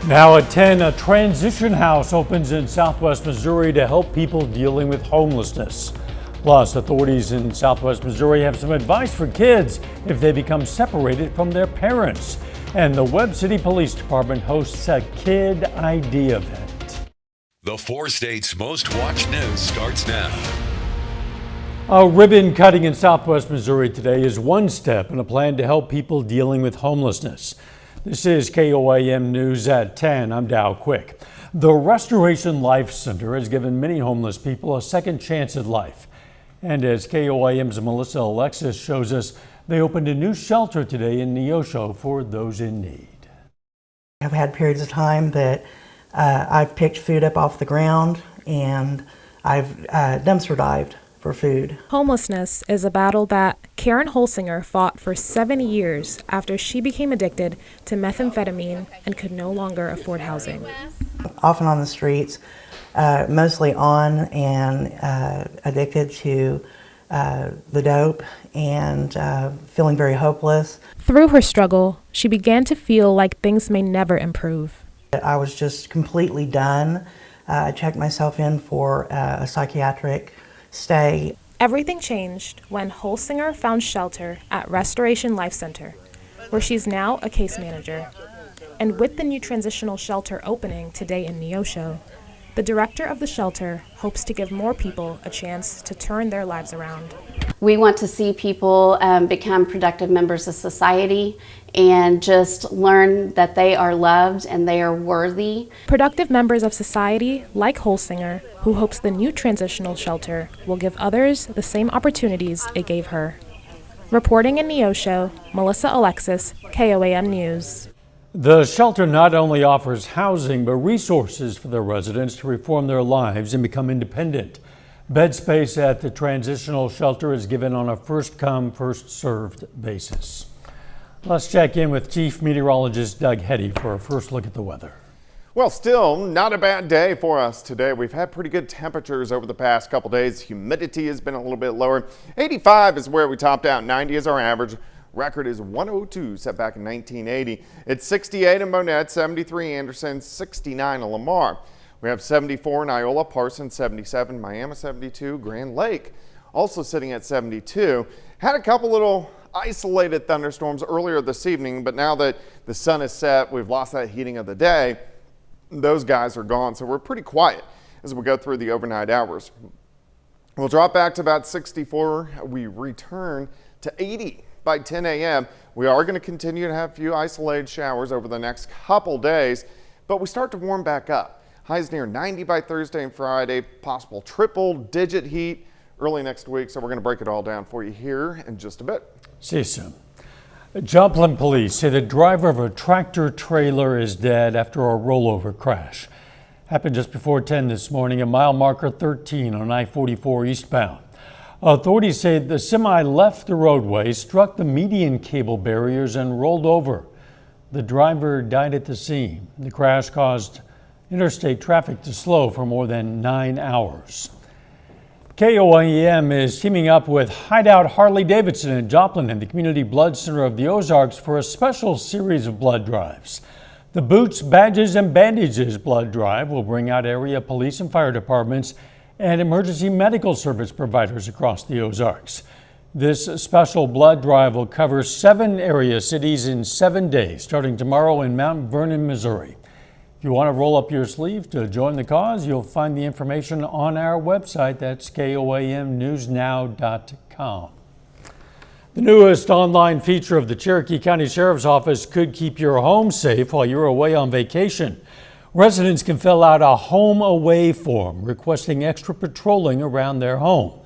Now at 10, a transition house opens in southwest Missouri to help people dealing with homelessness. Plus, authorities in southwest Missouri have some advice for kids if they become separated from their parents. And the Webb City Police Department hosts a Kid ID event. The 4 states' most watched news starts now. A ribbon cutting in southwest Missouri today is one step in a plan to help people dealing with homelessness. This is KOAM News at 10. I'm Dow Quick. The Restoration Life Center has given many homeless people a second chance at life. And as KOAM's Melissa Alexis shows us, they opened a new shelter today in Neosho for those in need. I've had periods of time that I've picked food up off the ground and I've dumpster dived for food. Homelessness is a battle that Karen Holsinger fought for 7 years after she became addicted to methamphetamine and could no longer afford housing. Often on the streets, mostly on and addicted to the dope and feeling very hopeless. Through her struggle, she began to feel like things may never improve. I was just completely done. I checked myself in for a psychiatric stay. Everything changed when Holsinger found shelter at Restoration Life Center, where she's now a case manager. And with the new transitional shelter opening today in Neosho, the director of the shelter hopes to give more people a chance to turn their lives around. We want to see people become productive members of society and just learn that they are loved and they are worthy. Productive members of society like Holsinger, who hopes the new transitional shelter will give others the same opportunities it gave her. Reporting in Neosho, Melissa Alexis, KOAM News. The shelter not only offers housing, but resources for their residents to reform their lives and become independent. Bed space at the transitional shelter is given on a first-come, first-served basis. Let's check in with Chief Meteorologist Doug Hetty for a first look at the weather. Well, still not a bad day for us today. We've had pretty good temperatures over the past couple days. Humidity has been a little bit lower. 85 is where we topped out. 90 is our average. Record is 102, set back in 1980. It's 68 in Monette, 73 Anderson, 69 in Lamar. We have 74 in Iola, Parsons 77, Miami 72, Grand Lake also sitting at 72. Had a couple little isolated thunderstorms earlier this evening, but now that the sun is set, we've lost that heating of the day. Those guys are gone, so we're pretty quiet as we go through the overnight hours. We'll drop back to about 64. We return to 80 by 10 a.m. We are going to continue to have a few isolated showers over the next couple days, but we start to warm back up. Highs near 90 by Thursday and Friday, possible triple-digit heat early next week, so we're going to break it all down for you here in just a bit. See you soon. Joplin police say the driver of a tractor trailer is dead after a rollover crash. Happened just before 10 this morning at mile marker 13 on I-44 eastbound. Authorities say the semi left the roadway, struck the median cable barriers and rolled over. The driver died at the scene. The crash caused interstate traffic to slow for more than 9 hours. KOAM is teaming up with Hideout Harley-Davidson in Joplin and the Community Blood Center of the Ozarks for a special series of blood drives. The Boots, Badges, and Bandages blood drive will bring out area police and fire departments and emergency medical service providers across the Ozarks. This special blood drive will cover 7 area cities in 7 days, starting tomorrow in Mount Vernon, Missouri. If you want to roll up your sleeve to join the cause, you'll find the information on our website. That's KOAMnewsnow.com. The newest online feature of the Cherokee County Sheriff's Office could keep your home safe while you're away on vacation. Residents can fill out a home away form requesting extra patrolling around their home.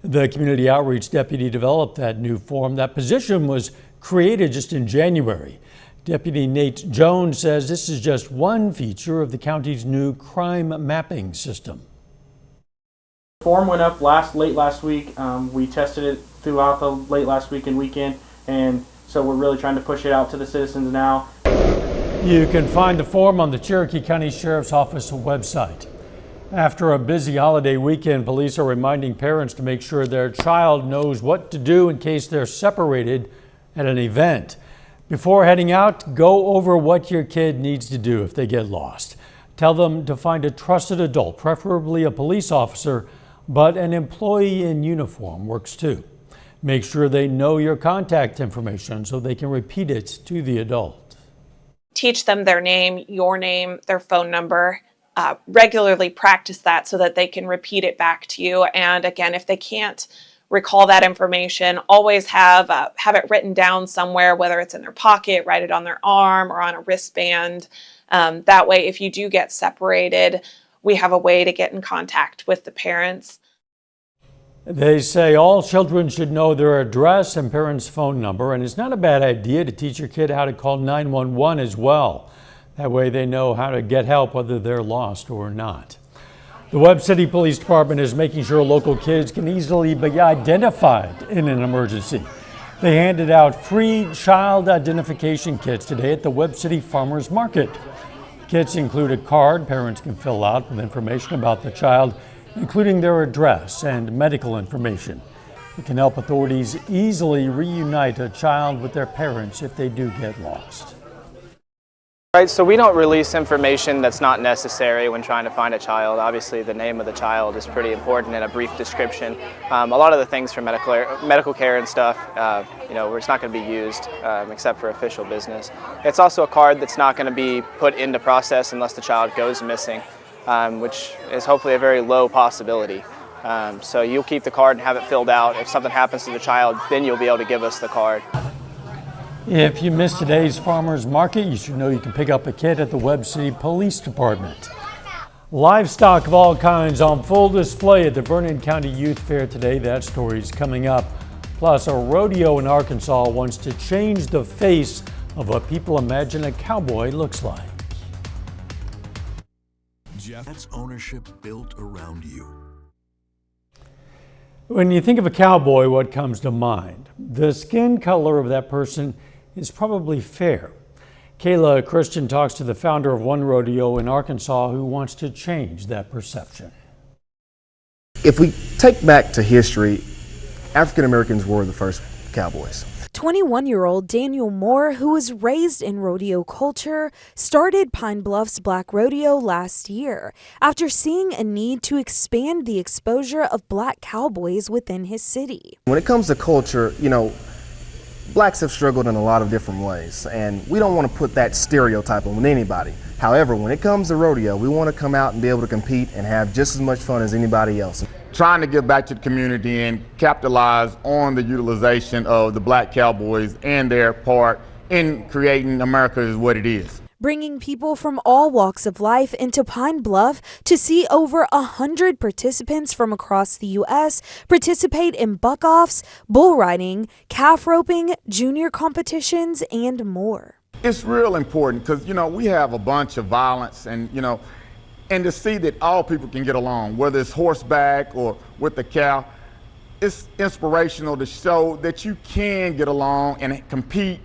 The community outreach deputy developed that new form. That position was created just in January. Deputy Nate Jones says this is just one feature of the county's new crime mapping system. The form went up late last week. We tested it throughout the late last week and weekend, and so we're really trying to push it out to the citizens now. You can find the form on the Cherokee County Sheriff's Office website. After a busy holiday weekend, police are reminding parents to make sure their child knows what to do in case they're separated at an event. Before heading out, go over what your kid needs to do if they get lost. Tell them to find a trusted adult, preferably a police officer, but an employee in uniform works too. Make sure they know your contact information so they can repeat it to the adult. Teach them their name, your name, their phone number. Regularly practice that so that they can repeat it back to you. And again, if they can't recall that information, always have it written down somewhere, whether it's in their pocket, write it on their arm or on a wristband. That way, if you do get separated, we have a way to get in contact with the parents. They say all children should know their address and parents' phone number, and it's not a bad idea to teach your kid how to call 911 as well. That way they know how to get help whether they're lost or not. The Webb City Police Department is making sure local kids can easily be identified in an emergency. They handed out free child identification kits today at the Webb City Farmers Market. Kits include a card parents can fill out with information about the child, including their address and medical information. It can help authorities easily reunite a child with their parents if they do get lost. Right, so we don't release information that's not necessary when trying to find a child. Obviously, the name of the child is pretty important and a brief description. A lot of the things for medical care and stuff, it's not going to be used except for official business. It's also a card that's not going to be put into process unless the child goes missing, which is hopefully a very low possibility. So you'll keep the card and have it filled out. If something happens to the child, then you'll be able to give us the card. If you missed today's farmers market, you should know you can pick up a kit at the Webb City Police Department. Livestock of all kinds on full display at the Vernon County Youth Fair today. That story's coming up. Plus, a rodeo in Arkansas wants to change the face of what people imagine a cowboy looks like. Jeff, that's ownership built around you. When you think of a cowboy, what comes to mind? The skin color of that person is probably fair. Kayla Christian talks to the founder of one rodeo in Arkansas who wants to change that perception. If we take back to history, African Americans were the first cowboys. 21-year-old Daniel Moore, who was raised in rodeo culture, started Pine Bluff's Black Rodeo last year after seeing a need to expand the exposure of black cowboys within his city. When it comes to culture, blacks have struggled in a lot of different ways, and we don't want to put that stereotype on anybody. However, when it comes to rodeo, we want to come out and be able to compete and have just as much fun as anybody else. Trying to give back to the community and capitalize on the utilization of the black cowboys and their part in creating America is what it is. Bringing people from all walks of life into Pine Bluff to see over 100 participants from across the U.S. participate in buck-offs, bull riding, calf roping, junior competitions, and more. It's real important because, we have a bunch of violence and to see that all people can get along, whether it's horseback or with the cow. It's inspirational to show that you can get along and compete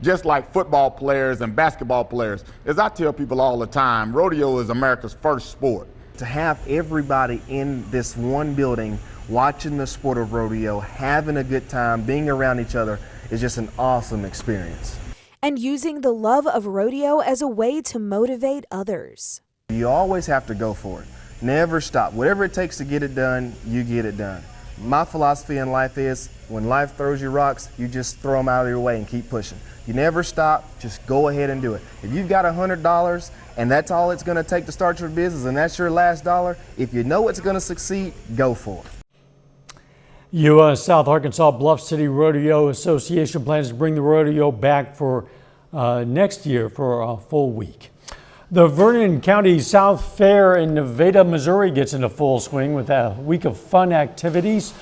just like football players and basketball players. As I tell people all the time, rodeo is America's first sport. To have everybody in this one building watching the sport of rodeo, having a good time, being around each other is just an awesome experience. And using the love of rodeo as a way to motivate others. You always have to go for it. Never stop. Whatever it takes to get it done, you get it done. My philosophy in life is when life throws you rocks, you just throw them out of your way and keep pushing. You never stop, just go ahead and do it. If you've got $100 and that's all it's going to take to start your business and that's your last dollar, if you know it's going to succeed, go for it. U.S. South Arkansas Bluff City Rodeo Association plans to bring the rodeo back for next year for a full week. The Vernon County South Fair in Nevada, Missouri gets into full swing with a week of fun activities.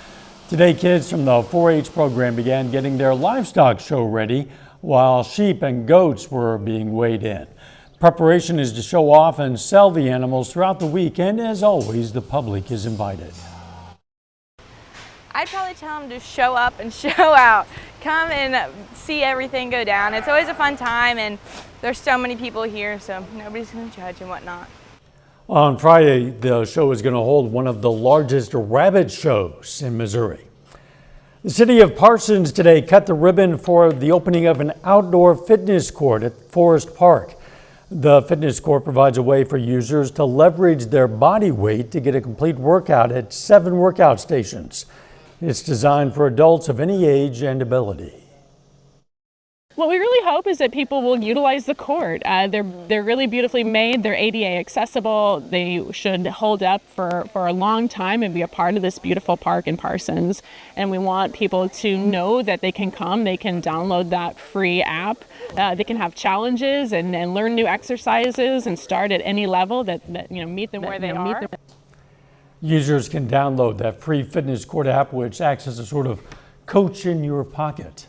Today, kids from the 4-H program began getting their livestock show ready while sheep and goats were being weighed in. Preparation is to show off and sell the animals throughout the week, and as always, the public is invited. I'd probably tell them to show up and show out. Come and see everything go down. It's always a fun time, and there's so many people here, so nobody's going to judge and whatnot. On Friday, the show is going to hold one of the largest rabbit shows in Missouri. The city of Parsons today cut the ribbon for the opening of an outdoor fitness court at Forest Park. The fitness court provides a way for users to leverage their body weight to get a complete workout at 7 workout stations. It's designed for adults of any age and ability. What we really hope is that people will utilize the court. They're really beautifully made. They're ADA accessible. They should hold up for a long time and be a part of this beautiful park in Parsons. And we want people to know that they can come. They can download that free app. They can have challenges and learn new exercises and start at any level that meet them where they are. Users can download that free fitness court app, which acts as a sort of coach in your pocket.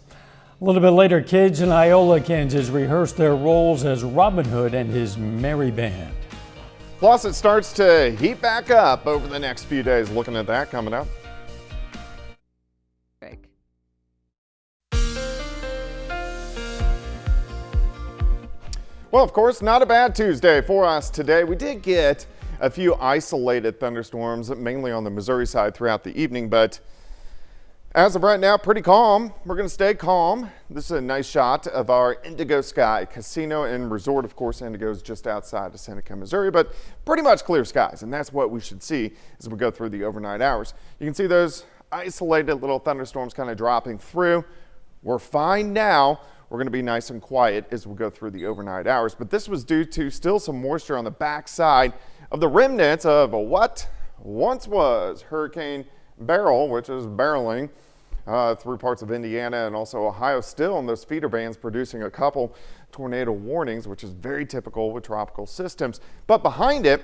A little bit later, kids in Iola, Kansas rehearsed their roles as Robin Hood and his merry band. Plus, it starts to heat back up over the next few days. Looking at that coming up. Well, of course, not a bad Tuesday for us today. We did get a few isolated thunderstorms, mainly on the Missouri side throughout the evening, but as of right now, pretty calm. We're going to stay calm. This is a nice shot of our Indigo Sky Casino and Resort. Of course, Indigo is just outside of Seneca, Missouri, but pretty much clear skies, and that's what we should see as we go through the overnight hours. You can see those isolated little thunderstorms kind of dropping through. We're fine now. We're going to be nice and quiet as we go through the overnight hours, but this was due to still some moisture on the backside of the remnants of what once was Hurricane Beryl, which is barreling through parts of Indiana and also Ohio still, and those feeder bands producing a couple tornado warnings, which is very typical with tropical systems. But behind it,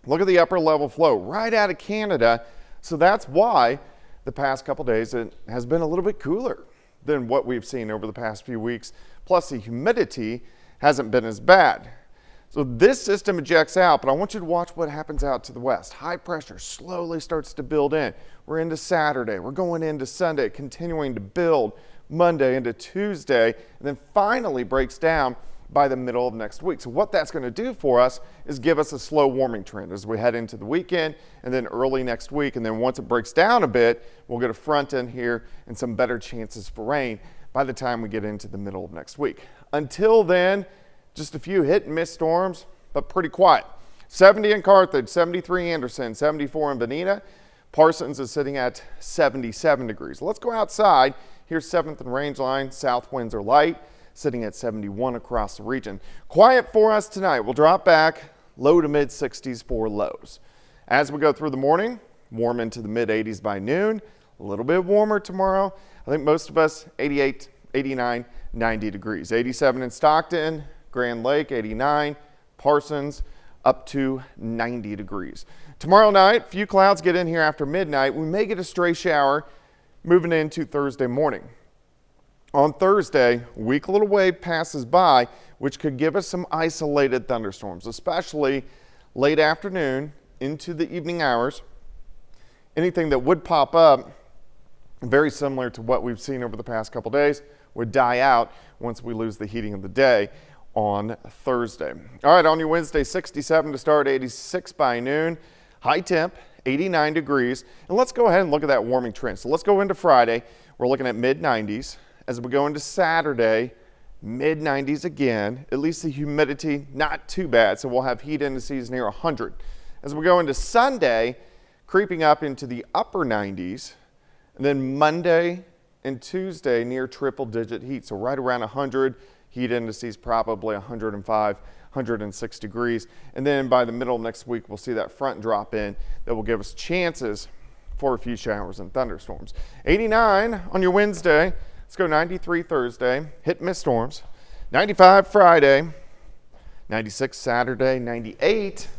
look at the upper level flow right out of Canada. So that's why the past couple days it has been a little bit cooler than what we've seen over the past few weeks. Plus the humidity hasn't been as bad. So this system ejects out, but I want you to watch what happens out to the west. High pressure slowly starts to build in. We're into Saturday, we're going into Sunday, continuing to build Monday into Tuesday, and then finally breaks down by the middle of next week. So what that's going to do for us is give us a slow warming trend as we head into the weekend and then early next week. And then once it breaks down a bit, we'll get a front in here and some better chances for rain by the time we get into the middle of next week. Until then, just a few hit and miss storms, but pretty quiet. 70 in Carthage, 73 Anderson, 74 in Bonita. Parsons is sitting at 77 degrees. Let's go outside. Here's 7th and Rangeline. South winds are light, sitting at 71 across the region. Quiet for us tonight. We'll drop back low to mid 60s for lows. As we go through the morning, warm into the mid 80s by noon. A little bit warmer tomorrow. I think most of us 88, 89, 90 degrees. 87 in Stockton, Grand Lake 89, Parsons up to 90 degrees. Tomorrow night, few clouds get in here after midnight. We may get a stray shower moving into Thursday morning. On Thursday, weak little wave passes by, which could give us some isolated thunderstorms, especially late afternoon into the evening hours. Anything that would pop up, very similar to what we've seen over the past couple days, would die out once we lose the heating of the day on Thursday. All right, on your Wednesday, 67 to start, 86 by noon. High temp, 89 degrees. And let's go ahead and look at that warming trend. So let's go into Friday. We're looking at mid 90s. As we go into Saturday, mid 90s again. At least the humidity, not too bad. So we'll have heat indices near 100. As we go into Sunday, creeping up into the upper 90s. And then Monday and Tuesday near triple digit heat. So right around 100. Heat indices probably 105, 106 degrees. And then by the middle of next week, we'll see that front drop in that will give us chances for a few showers and thunderstorms. 89 on your Wednesday. Let's go 93 Thursday. Hit and miss storms. 95 Friday. 96 Saturday. 98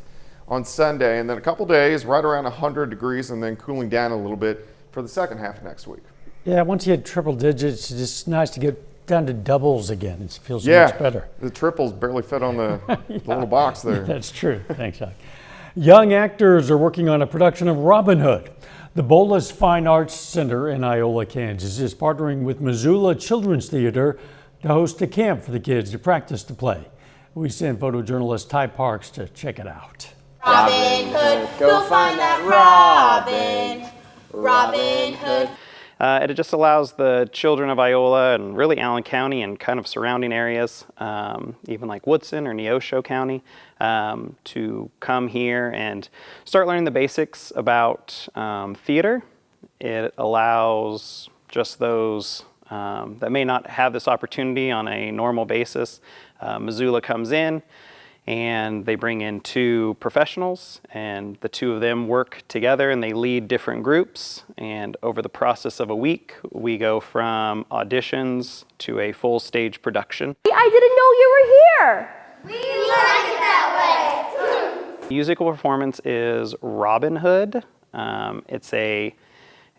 on Sunday. And then a couple days right around 100 degrees and then cooling down a little bit for the second half of next week. Yeah, once you hit triple digits, it's just nice to get down to doubles again. It feels much better. The triples barely fit on the, the little box there. That's true. Thanks, Doc. Young actors are working on a production of Robin Hood. The Bolas Fine Arts Center in Iola, Kansas is partnering with Missoula Children's Theater to host a camp for the kids to practice to play. We sent photojournalist Ty Parks to check it out. Robin Hood, go find that Robin. Robin Hood. And it just allows the children of Iola and really Allen County and kind of surrounding areas, even like Woodson or Neosho County, to come here and start learning the basics about theater. It allows just those that may not have this opportunity on a normal basis. Missoula comes in and they bring in 2 professionals, and the 2 of them work together and they lead different groups. And over the process of a week, we go from auditions to a full stage production. I didn't know you were here. We like it that way. Musical performance is Robin Hood.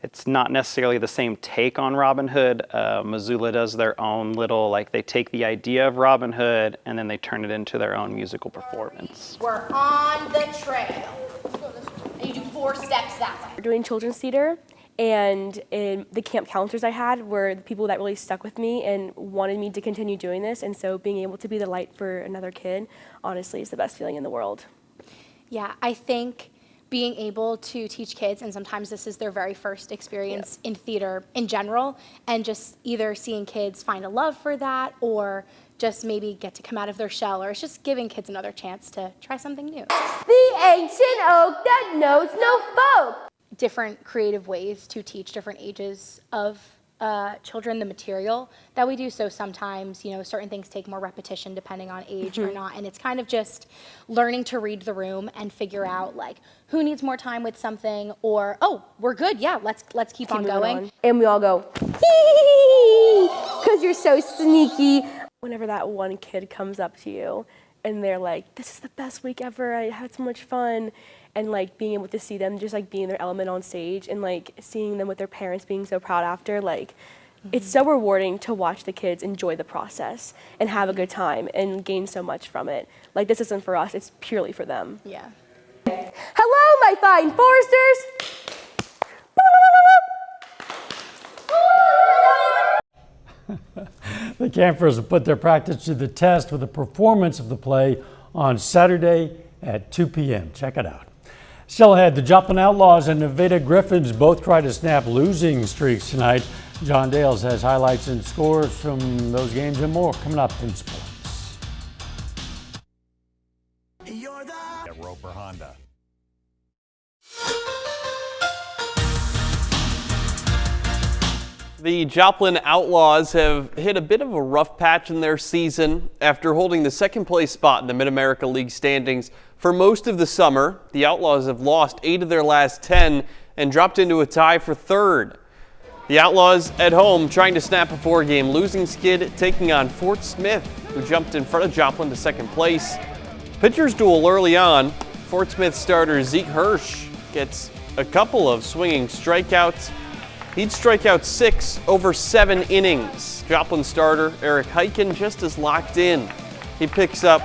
It's not necessarily the same take on Robin Hood. Missoula does their own little, like they take the idea of Robin Hood and then they turn it into their own musical performance. We're on the trail. And you do 4 steps that way. We're doing children's theater, and in the camp counselors I had were the people that really stuck with me and wanted me to continue doing this, and so being able to be the light for another kid, honestly, is the best feeling in the world. Yeah, I think being able to teach kids, and sometimes this is their very first experience in theater in general, and just either seeing kids find a love for that or just maybe get to come out of their shell, or it's just giving kids another chance to try something new. The ancient oak that knows no folk. Different creative ways to teach different ages of children the material that we do. So sometimes, certain things take more repetition depending on age or not. And it's kind of just learning to read the room and figure out like who needs more time with something, or, oh, we're good. Yeah, let's keep on going. And we all go, hee, because you're so sneaky. Whenever that one kid comes up to you and they're like, this is the best week ever, I had so much fun. And like being able to see them just like be in their element on stage, and like seeing them with their parents being so proud after, like it's so rewarding to watch the kids enjoy the process and have a good time and gain so much from it. Like this isn't for us, it's purely for them. Yeah. Hello, my fine foresters. The campers will put their practice to the test with a performance of the play on Saturday at 2 p.m. Check it out. Still ahead, the Joplin Outlaws and Nevada Griffins both try to snap losing streaks tonight. John Dales has highlights and scores from those games and more coming up in sports. At Roper Honda. The Joplin Outlaws have hit a bit of a rough patch in their season after holding the second place spot in the Mid-America League standings for most of the summer. The Outlaws have lost 8 of their last 10 and dropped into a tie for third. The Outlaws at home trying to snap a 4-game losing skid, taking on Fort Smith, who jumped in front of Joplin to second place. Pitchers duel early on. Fort Smith starter Zeke Hirsch gets a couple of swinging strikeouts. He'd strike out 6 over 7 innings. Joplin starter Eric Heiken just as locked in. He picks up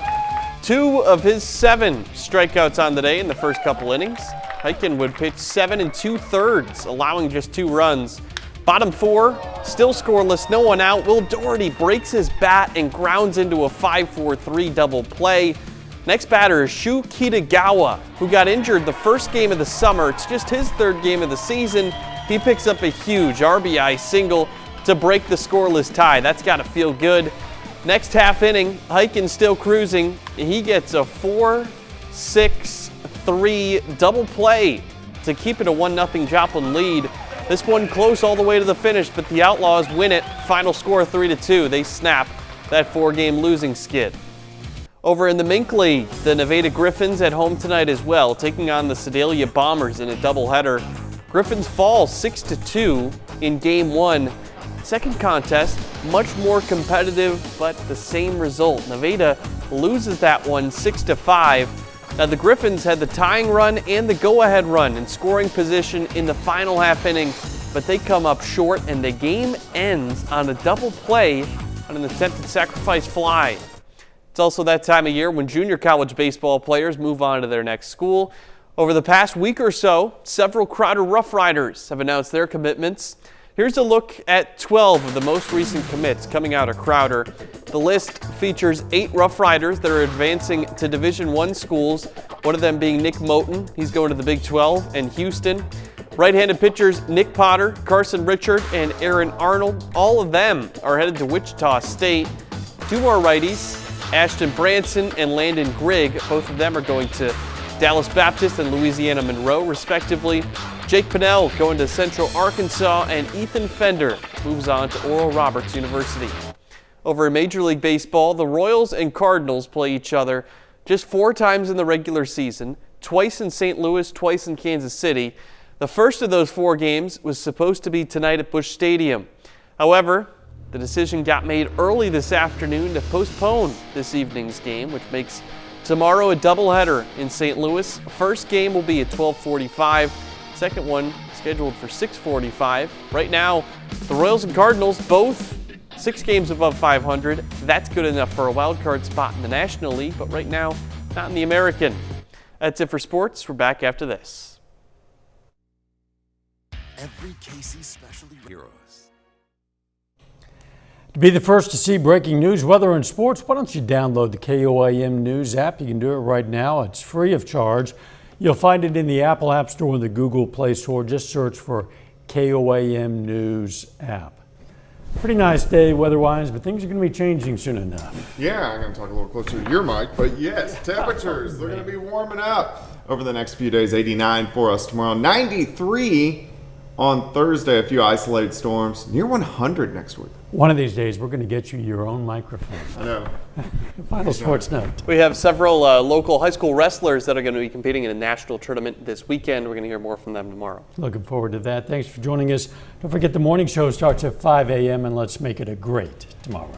2 of his 7 strikeouts on the day in the first couple innings. Heiken would pitch 7 2/3, allowing just 2 runs. Bottom 4, still scoreless, no one out. Will Doherty breaks his bat and grounds into a 5-4-3 double play. Next batter is Shu Kitagawa, who got injured the first game of the summer. It's just his 3rd game of the season. He picks up a huge RBI single to break the scoreless tie. That's got to feel good. Next half inning, Heiken still cruising. He gets a 4-6-3 double play to keep it a 1-0 Joplin lead. This one close all the way to the finish, but the Outlaws win it. Final score 3-2. They snap that 4-game losing skid. Over in the Mink League, the Nevada Griffins at home tonight as well, taking on the Sedalia Bombers in a doubleheader. Griffins fall 6-2 in Game 1. Second contest, much more competitive, but the same result. Nevada loses that one 6-5. Now the Griffins had the tying run and the go-ahead run in scoring position in the final half inning, but they come up short and the game ends on a double play on an attempted sacrifice fly. It's also that time of year when junior college baseball players move on to their next school. Over the past week or so, several Crowder Rough Riders have announced their commitments. Here's a look at 12 of the most recent commits coming out of Crowder. The list features 8 Rough Riders that are advancing to Division I schools, one of them being Nick Moten. He's going to the Big 12, and Houston. Right-handed pitchers Nick Potter, Carson Richard, and Aaron Arnold, all of them are headed to Wichita State. 2 more righties, Ashton Branson and Landon Grigg, both of them are going to Dallas Baptist and Louisiana Monroe, respectively. Jake Pinnell going to Central Arkansas, and Ethan Fender moves on to Oral Roberts University. Over in Major League Baseball, the Royals and Cardinals play each other just 4 times in the regular season, twice in St. Louis, twice in Kansas City. The first of those 4 games was supposed to be tonight at Busch Stadium. However, the decision got made early this afternoon to postpone this evening's game, which makes tomorrow a doubleheader in St. Louis. First game will be at 12:45. Second one scheduled for 6:45. Right now, the Royals and Cardinals both 6 games above 500. That's good enough for a wild card spot in the National League, but right now, not in the American. That's it for sports. We're back after this. Every Casey Specialty Heroes. To be the first to see breaking news, weather, and sports, why don't you download the KOIM News app? You can do it right now. It's free of charge. You'll find it in the Apple App Store and the Google Play Store. Just search for KOIM News app. Pretty nice day weather-wise, but things are going to be changing soon enough. Yeah, I'm going to talk a little closer to your mic, but yes, temperatures, they're going to be warming up over the next few days. 89 for us tomorrow, 93 on Thursday, a few isolated storms, near 100 next week. One of these days, we're going to get you your own microphone. I know. Final sports note. We have several local high school wrestlers that are going to be competing in a national tournament this weekend. We're going to hear more from them tomorrow. Looking forward to that. Thanks for joining us. Don't forget the morning show starts at 5 a.m. and let's make it a great tomorrow.